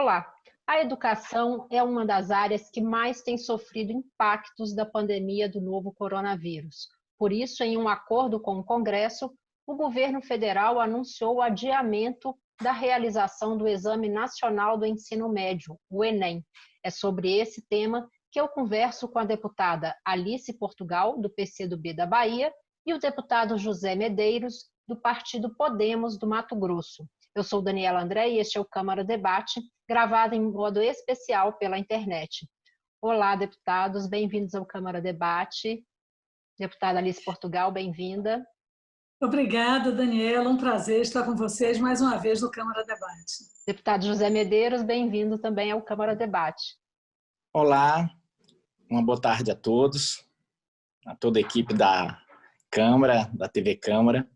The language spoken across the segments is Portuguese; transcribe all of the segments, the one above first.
Olá! A educação é uma das áreas que mais tem sofrido impactos da pandemia do novo coronavírus. Por isso, em um acordo com o Congresso, o governo federal anunciou o adiamento da realização do Exame Nacional do Ensino Médio, o Enem. É sobre esse tema que eu converso com a deputada Alice Portugal, do PCdoB da Bahia, e o deputado José Medeiros, do Partido Podemos do Mato Grosso. Eu sou Daniela André e este é o Câmara Debate, gravado em modo especial pela internet. Olá, deputados, bem-vindos ao Câmara Debate. Deputada Alice Portugal, bem-vinda. Obrigada, Daniela. Um prazer estar com vocês mais uma vez no Câmara Debate. Deputado José Medeiros, bem-vindo também ao Câmara Debate. Olá, uma boa tarde a todos, a toda a equipe da Câmara, da TV Câmara.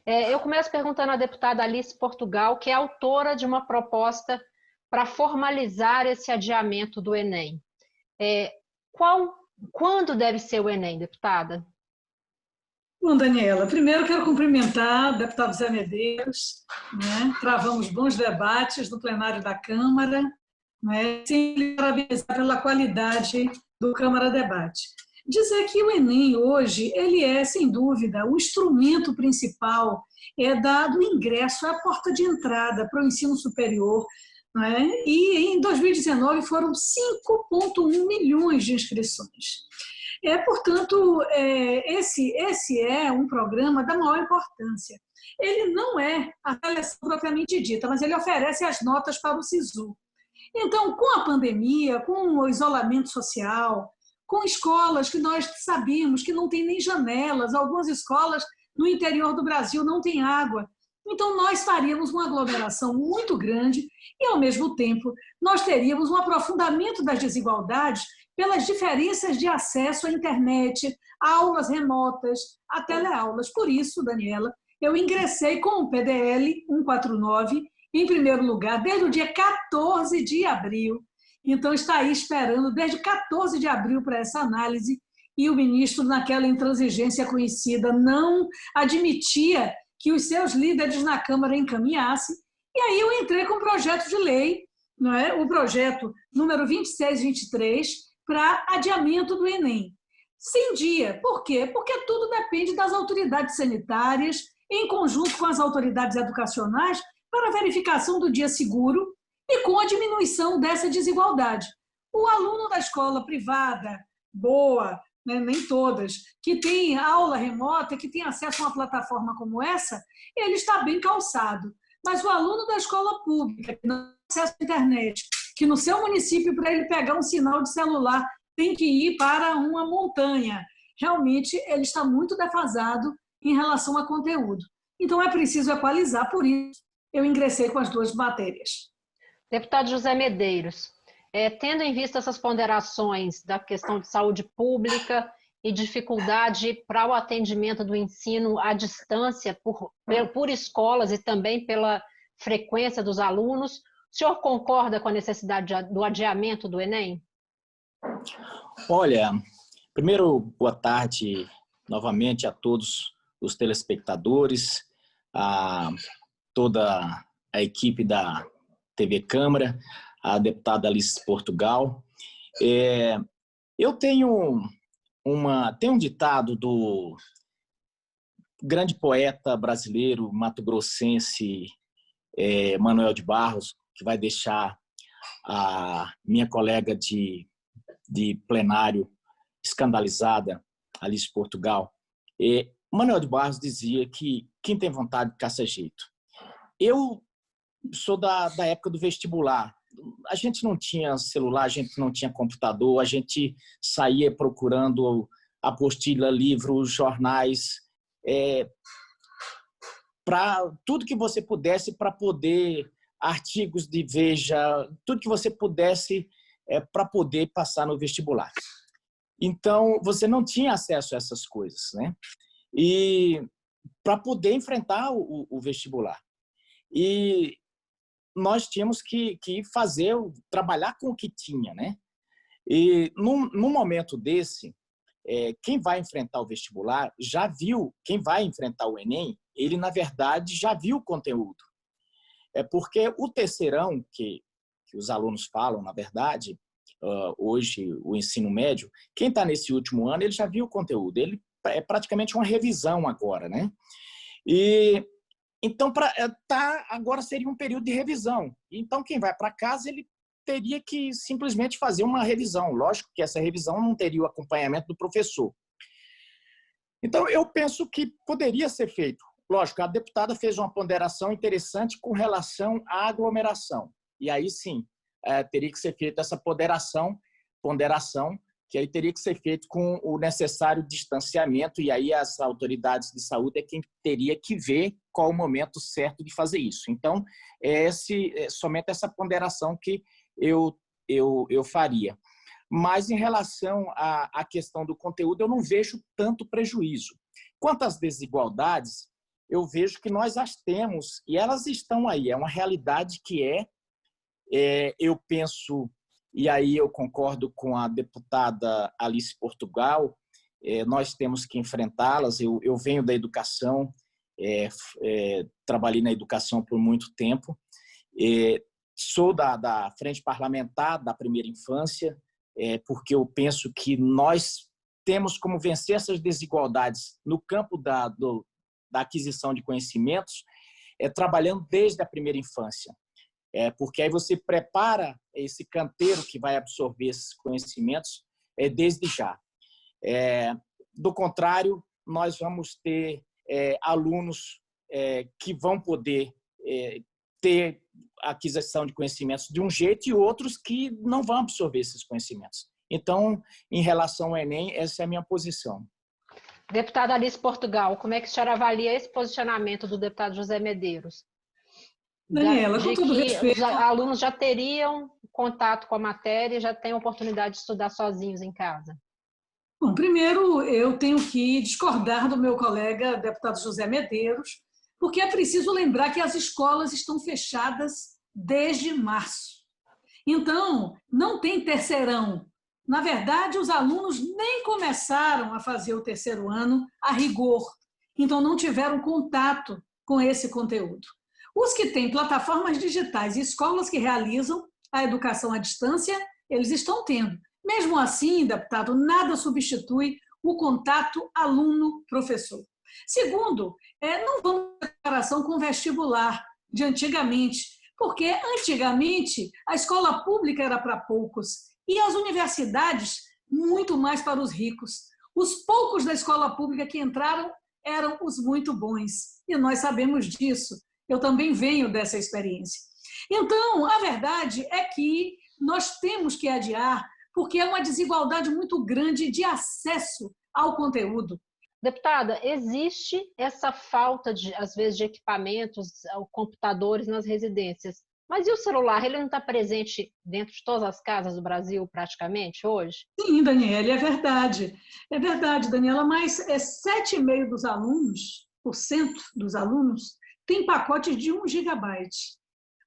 Eu começo perguntando à deputada Alice Portugal, que é autora de uma proposta para formalizar esse adiamento do Enem. Quando deve ser o Enem, deputada? Bom, Daniela, primeiro quero cumprimentar o deputado Zé Medeiros, né? Travamos bons debates no plenário da Câmara, né? Sempre parabenizar pela qualidade do Câmara Debate. Dizer que o Enem hoje, ele é, sem dúvida, o instrumento principal do ingresso, é a porta de entrada para o ensino superior, não é? E em 2019 foram 5,1 milhões de inscrições. Portanto, esse é um programa da maior importância. Ele não é a seleção propriamente dita, mas ele oferece as notas para o SISU. Então, com a pandemia, com o isolamento social, com escolas que nós sabemos que não tem nem janelas, algumas escolas no interior do Brasil não têm água. Então, nós faríamos uma aglomeração muito grande e, ao mesmo tempo, nós teríamos um aprofundamento das desigualdades pelas diferenças de acesso à internet, a aulas remotas, a teleaulas. Por isso, Daniela, eu ingressei com o PDL 149, em primeiro lugar, desde o dia 14 de abril. Então, está aí esperando desde 14 de abril para essa análise e o ministro, naquela intransigência conhecida, não admitia que os seus líderes na Câmara encaminhassem. E aí eu entrei com um projeto de lei, não é? O projeto número 2623, para adiamento do Enem. Sem dia. Por quê? Porque tudo depende das autoridades sanitárias, em conjunto com as autoridades educacionais, para a verificação do dia seguro e com a diminuição dessa desigualdade. O aluno da escola privada, boa, né, nem todas, que tem aula remota, que tem acesso a uma plataforma como essa, ele está bem calçado. Mas o aluno da escola pública, que não tem acesso à internet, que no seu município, para ele pegar um sinal de celular, tem que ir para uma montanha, realmente ele está muito defasado em relação a conteúdo. Então é preciso equalizar, por isso eu ingressei com as duas matérias. Deputado José Medeiros, tendo em vista essas ponderações da questão de saúde pública e dificuldade para o atendimento do ensino à distância por escolas e também pela frequência dos alunos, o senhor concorda com a necessidade do adiamento do Enem? Olha, primeiro, boa tarde novamente a todos os telespectadores, a toda a equipe da TV Câmara, a deputada Alice Portugal. Eu tenho um ditado do grande poeta brasileiro, mato-grossense, Manoel de Barros, que vai deixar a minha colega de plenário escandalizada, Alice Portugal. Manoel de Barros dizia que quem tem vontade caça jeito. Eu sou da época do vestibular. A gente não tinha celular, a gente não tinha computador, a gente saía procurando apostila, livros, jornais, para tudo que você pudesse para poder, artigos de Veja, tudo que você pudesse para poder passar no vestibular. Então, você não tinha acesso a essas coisas, né? E para poder enfrentar o vestibular. E nós tínhamos que trabalhar com o que tinha, né? E num momento desse, quem vai enfrentar o vestibular já viu, quem vai enfrentar o Enem, ele, na verdade, já viu o conteúdo. É porque o terceirão, que os alunos falam, na verdade, hoje, o ensino médio, quem está nesse último ano, ele já viu o conteúdo, ele é praticamente uma revisão agora, né? E então, agora seria um período de revisão. Então, quem vai para casa, ele teria que simplesmente fazer uma revisão. Lógico que essa revisão não teria o acompanhamento do professor. Então, eu penso que poderia ser feito. Lógico, a deputada fez uma ponderação interessante com relação à aglomeração. E aí, sim, teria que ser feita essa ponderação, que aí teria que ser feito com o necessário distanciamento, e aí as autoridades de saúde é quem teria que ver qual o momento certo de fazer isso. Então, é somente essa ponderação que eu faria. Mas, em relação à questão do conteúdo, eu não vejo tanto prejuízo. Quanto às desigualdades, eu vejo que nós as temos, e elas estão aí. É uma realidade que eu penso, e aí eu concordo com a deputada Alice Portugal, nós temos que enfrentá-las. Eu venho da educação, trabalhei na educação por muito tempo, sou da Frente Parlamentar da Primeira Infância, porque eu penso que nós temos como vencer essas desigualdades no campo da aquisição de conhecimentos, trabalhando desde a primeira infância. Porque aí você prepara esse canteiro que vai absorver esses conhecimentos desde já. Do contrário, nós vamos ter alunos que vão poder ter aquisição de conhecimentos de um jeito e outros que não vão absorver esses conhecimentos. Então, em relação ao Enem, essa é a minha posição. Deputada Alice Portugal, como é que a senhora avalia esse posicionamento do deputado José Medeiros? Daniela, com todo respeito... Os alunos já teriam contato com a matéria e já têm a oportunidade de estudar sozinhos em casa? Bom, primeiro, eu tenho que discordar do meu colega, deputado José Medeiros, porque é preciso lembrar que as escolas estão fechadas desde março. Então, não tem terceirão. Na verdade, os alunos nem começaram a fazer o terceiro ano a rigor. Então, não tiveram contato com esse conteúdo. Os que têm plataformas digitais e escolas que realizam a educação à distância, eles estão tendo. Mesmo assim, deputado, nada substitui o contato aluno-professor. Segundo, não vamos ter comparação com o vestibular de antigamente, porque antigamente a escola pública era para poucos e as universidades muito mais para os ricos. Os poucos da escola pública que entraram eram os muito bons, e nós sabemos disso. Eu também venho dessa experiência. Então, a verdade é que nós temos que adiar, porque é uma desigualdade muito grande de acesso ao conteúdo. Deputada, existe essa falta, às vezes, de equipamentos, computadores nas residências. Mas e o celular? Ele não está presente dentro de todas as casas do Brasil, praticamente, hoje? Sim, Daniela, é verdade. É verdade, Daniela, mas 7,5% dos alunos tem pacote de 1 gigabyte.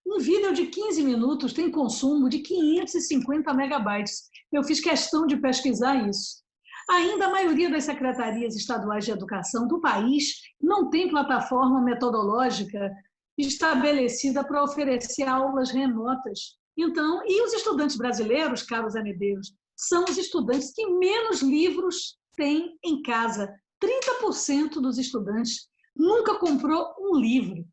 Um vídeo de 15 minutos tem consumo de 550 megabytes. Eu fiz questão de pesquisar isso. Ainda a maioria das secretarias estaduais de educação do país não tem plataforma metodológica estabelecida para oferecer aulas remotas. Então, e os estudantes brasileiros, caros amedeiros, são os estudantes que menos livros têm em casa. 30% dos estudantes nunca comprou um livro.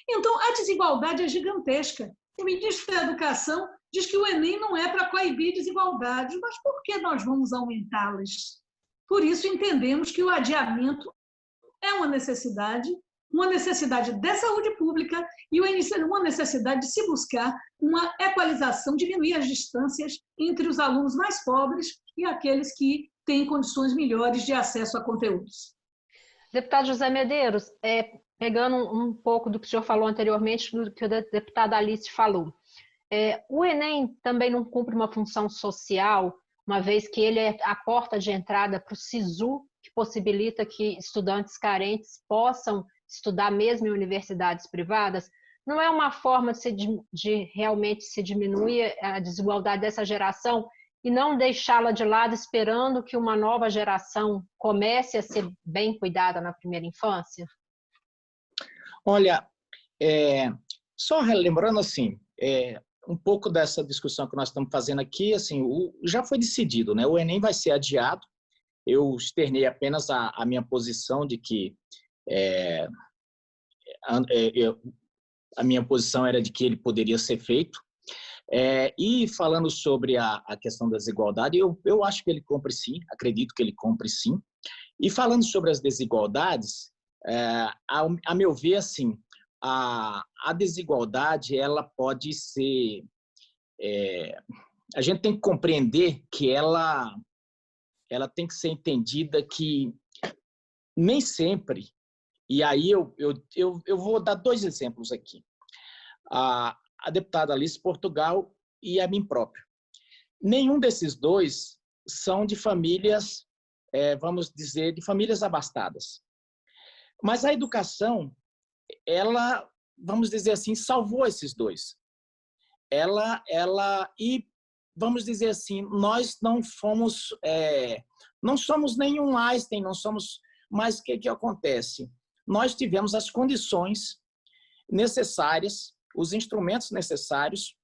Então, a desigualdade é gigantesca. O ministro da Educação diz que o Enem não é para coibir desigualdades, mas por que nós vamos aumentá-las? Por isso, entendemos que o adiamento é uma necessidade de saúde pública e uma necessidade de se buscar uma equalização, diminuir as distâncias entre os alunos mais pobres e aqueles que têm condições melhores de acesso a conteúdos. Deputado José Medeiros, pegando um pouco do que o senhor falou anteriormente, do que a deputada Alice falou, o Enem também não cumpre uma função social, uma vez que ele é a porta de entrada para o SISU, que possibilita que estudantes carentes possam estudar mesmo em universidades privadas? Não é uma forma de realmente se diminuir a desigualdade dessa geração e não deixá-la de lado esperando que uma nova geração comece a ser bem cuidada na primeira infância? Olha, Só relembrando, assim, um pouco dessa discussão que nós estamos fazendo aqui, assim, já foi decidido, né? O Enem vai ser adiado. Eu externei apenas a minha posição de que a minha posição era de que ele poderia ser feito. E falando sobre a questão da desigualdade, eu acho que ele cumpre sim, acredito que ele cumpre sim. E falando sobre as desigualdades, a meu ver, assim, a desigualdade, ela pode ser... a gente tem que compreender que ela tem que ser entendida que nem sempre, e aí eu vou dar 2 exemplos aqui. A deputada Alice Portugal e a mim próprio. Nenhum desses 2 são de famílias, vamos dizer, de famílias abastadas. Mas a educação, ela, vamos dizer assim, salvou esses 2. E, vamos dizer assim, nós não fomos, não somos nenhum Einstein, não somos, mas o que acontece? Nós tivemos as condições necessárias, os instrumentos necessários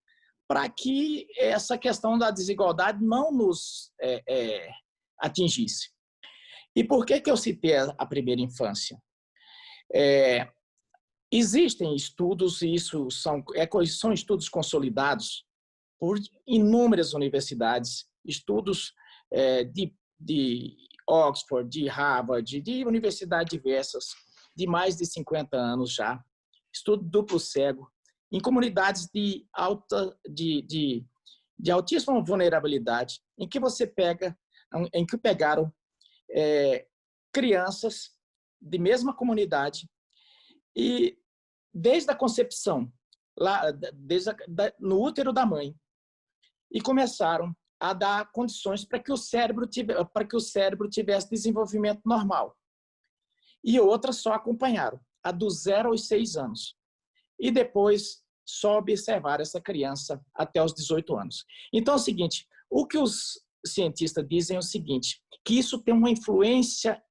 para que essa questão da desigualdade não nos atingisse. E por que eu citei a primeira infância? Existem estudos, e isso são estudos consolidados por inúmeras universidades, estudos de Oxford, de Harvard, de universidades diversas, de mais de 50 anos já, estudo duplo cego, em comunidades de altíssima vulnerabilidade, em que pegaram crianças de mesma comunidade e desde a concepção, no útero da mãe, e começaram a dar condições para que o cérebro tivesse desenvolvimento normal. E outras só acompanharam, a dos 0 aos 6 anos. E depois só observar essa criança até os 18 anos. Então é o seguinte, o que os cientistas dizem é o seguinte, que isso tem uma influência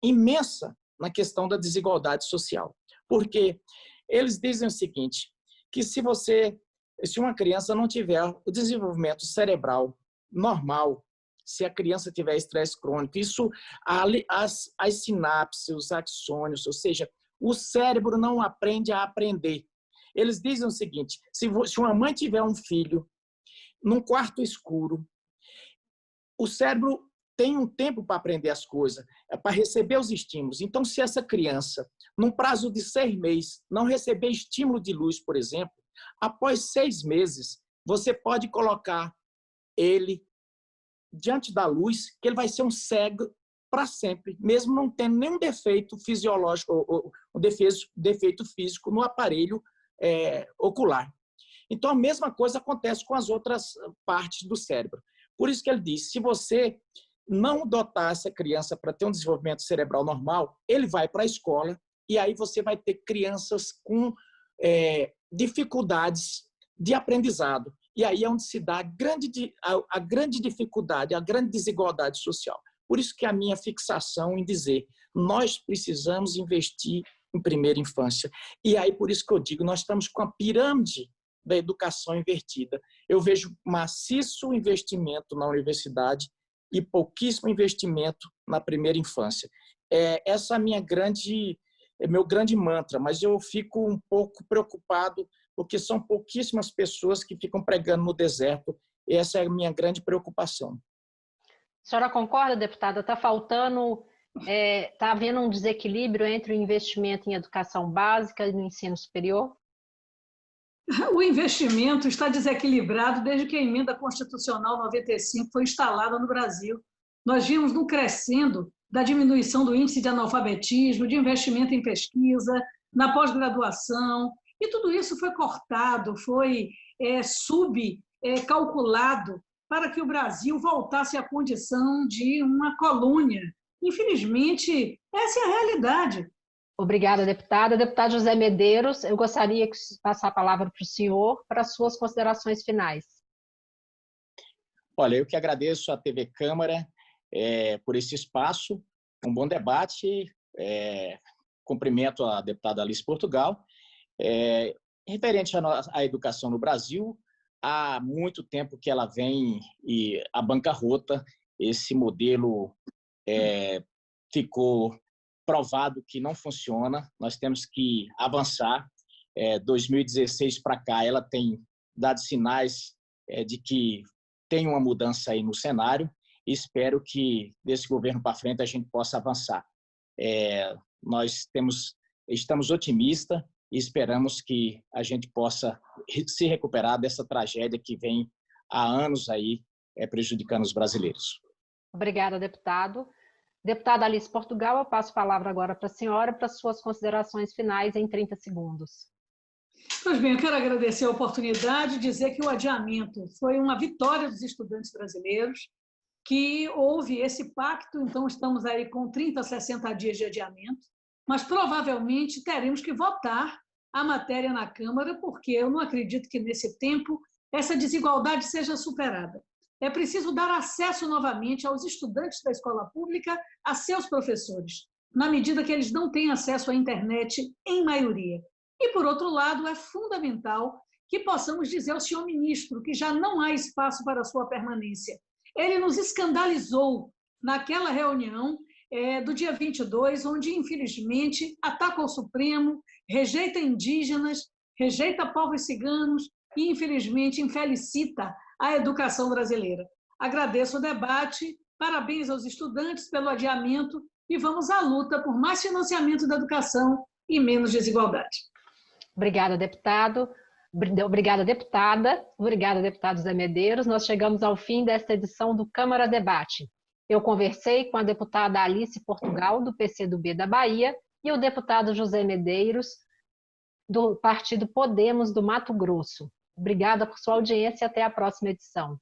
imensa na questão da desigualdade social. Porque eles dizem o seguinte, que se uma criança não tiver o desenvolvimento cerebral normal, se a criança tiver estresse crônico, isso, as sinapses, os axônios, ou seja, o cérebro não aprende a aprender. Eles dizem o seguinte, se uma mãe tiver um filho num quarto escuro, o cérebro tem um tempo para aprender as coisas, para receber os estímulos. Então, se essa criança, num prazo de 6 meses, não receber estímulo de luz, por exemplo, após 6 meses, você pode colocar ele diante da luz, que ele vai ser um cego para sempre, mesmo não tendo nenhum defeito fisiológico ou defeito físico no aparelho ocular. Então, a mesma coisa acontece com as outras partes do cérebro. Por isso que ele diz, se você não dotar essa criança para ter um desenvolvimento cerebral normal, ele vai para a escola e aí você vai ter crianças com dificuldades de aprendizado. E aí é onde se dá a grande dificuldade, a grande desigualdade social. Por isso que a minha fixação em dizer, nós precisamos investir em primeira infância. E aí, por isso que eu digo, nós estamos com a pirâmide da educação invertida. Eu vejo maciço investimento na universidade e pouquíssimo investimento na primeira infância. Essa é meu grande mantra, mas eu fico um pouco preocupado porque são pouquíssimas pessoas que ficam pregando no deserto. Essa é a minha grande preocupação. A senhora concorda, deputada? Está havendo um desequilíbrio entre o investimento em educação básica e no ensino superior? O investimento está desequilibrado desde que a emenda constitucional 95 foi instalada no Brasil. Nós vimos um crescendo da diminuição do índice de analfabetismo, de investimento em pesquisa, na pós-graduação, e tudo isso foi cortado, foi subcalculado para que o Brasil voltasse à condição de uma colônia. Infelizmente, essa é a realidade. Obrigada, deputada. Deputado José Medeiros, eu gostaria de passar a palavra para o senhor para as suas considerações finais. Olha, eu que agradeço à TV Câmara por esse espaço, um bom debate, cumprimento a deputada Alice Portugal. Em referente à educação no Brasil, há muito tempo que ela vem e a bancarrota, esse modelo ficou provado que não funciona, nós temos que avançar. 2016 para cá, ela tem dado sinais de que tem uma mudança aí no cenário e espero que desse governo para frente a gente possa avançar. Nós estamos otimistas e esperamos que a gente possa se recuperar dessa tragédia que vem há anos aí prejudicando os brasileiros. Obrigada, deputado. Deputada Alice Portugal, eu passo a palavra agora para a senhora para suas considerações finais em 30 segundos. Pois bem, eu quero agradecer a oportunidade de dizer que o adiamento foi uma vitória dos estudantes brasileiros, que houve esse pacto, então estamos aí com 30 a 60 dias de adiamento, mas provavelmente teremos que votar a matéria na Câmara, porque eu não acredito que nesse tempo essa desigualdade seja superada. É preciso dar acesso novamente aos estudantes da escola pública a seus professores, na medida que eles não têm acesso à internet em maioria. E, por outro lado, é fundamental que possamos dizer ao senhor ministro que já não há espaço para a sua permanência. Ele nos escandalizou naquela reunião do dia 22, onde, infelizmente, ataca o Supremo, rejeita indígenas, rejeita povos ciganos e, infelizmente, infelicita a educação brasileira. Agradeço o debate, parabéns aos estudantes pelo adiamento e vamos à luta por mais financiamento da educação e menos desigualdade. Obrigada, deputado. Obrigada, deputada. Obrigada, deputado Zé Medeiros. Nós chegamos ao fim desta edição do Câmara Debate. Eu conversei com a deputada Alice Portugal, do PCdoB da Bahia, e o deputado José Medeiros, do Partido Podemos do Mato Grosso. Obrigada por sua audiência e até a próxima edição.